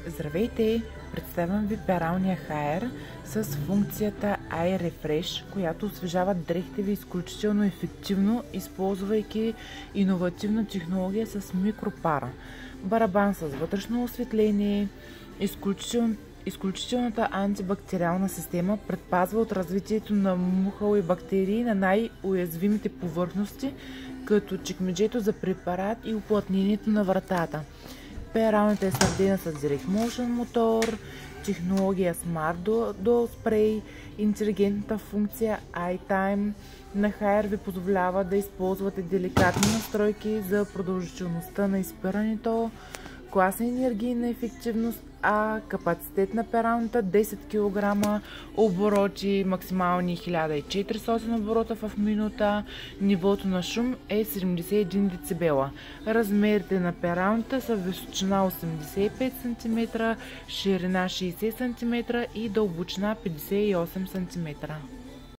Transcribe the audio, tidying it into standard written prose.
Здравейте! Представям ви пералния Haier с функцията Eye Refresh, която освежава дрехите ви изключително ефективно, използвайки иновативна технология с микропара. Барабан с вътрешно осветление, изключителната антибактериална система предпазва от развитието на мухъл и бактерии на най-уязвимите повърхности, като чекмеджето за препарат и уплътнението на вратата. Пералнята е снабдена с Direct Motion мотор, технология Smart Dual Spray, интелигентната функция iTime на Haier ви позволява да използвате деликатни настройки за продължителността на изпирането, класна енергийна ефективност, капацитет на пералнята 10 кг, обороти максимални 1400 оборота в минута, нивото на шум е 71 дБ. Размерите на пералнята са височина 85 см, ширина 60 см и дълбочина 58 см.